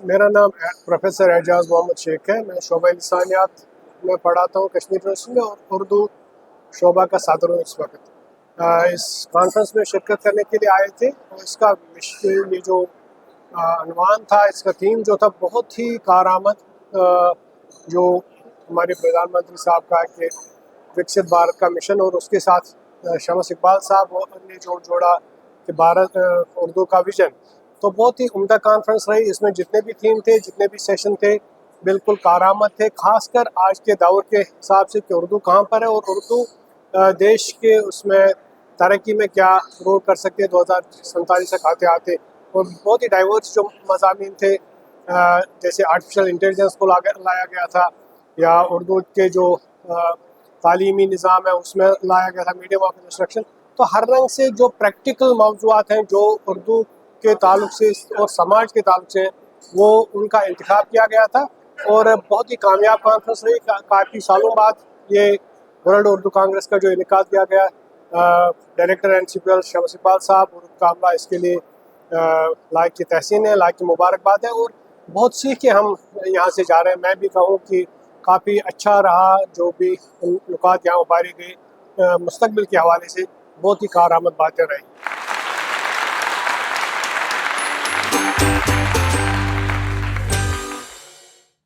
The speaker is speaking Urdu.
میرا نام پروفیسر اعجاز محمد شیخ ہے. میں شعبہ لسانیات میں پڑھاتا ہوں کشمیر یونیورسٹی میں، اور اردو شعبہ کا صدر ہوں اس وقت. اس کانفرنس میں شرکت کرنے کے لیے آئے تھے، اور اس کا یہ جو عنوان تھا، اس کا تھیم جو تھا بہت ہی کارآمد، جو ہمارے پردھان منتری صاحب کا کہ وکست بھارت کا مشن، اور اس کے ساتھ شمس اقبال صاحب نے جو جوڑا کہ بھارت اردو کا ویژن. تو بہت ہی عمدہ کانفرنس رہی. اس میں جتنے بھی تھیم تھے، جتنے بھی سیشن تھے، بالکل کارآمد تھے، خاص کر آج کے دور کے حساب سے کہ اردو کہاں پر ہے، اور اردو دیش کے اس میں ترقی میں کیا رول کر سکتے 2047 تک آتے آتے. اور بہت ہی ڈائیورس جو مضامین تھے، جیسے آرٹیفیشل انٹیلیجنس کو لایا گیا تھا، یا اردو کے جو تعلیمی نظام ہے اس میں لایا گیا تھا، میڈیم آف انسٹرکشن. تو ہر رنگ سے جو پریکٹیکل موضوعات ہیں جو اردو کے تعلق سے اور سماج کے تعلق سے، وہ ان کا انتخاب کیا گیا تھا. اور بہت ہی کامیاب کانفرنس رہی. کافی سالوں بعد یہ ورلڈ اردو کانگریس کا جو انعقاد کیا گیا، ڈائریکٹر اینڈ CPL شمس اقبال صاحب اور کا عملہ اس کے لیے لائق کی تحسین ہے، لائق کی مبارکباد ہے. اور بہت سیکھ کے ہم یہاں سے جا رہے ہیں. میں بھی کہوں کہ کافی اچھا رہا جو بھی نکات یہاں ابھاری گئی. مستقبل کے حوالے سے بہت ہی کارآمد باتیں رہی.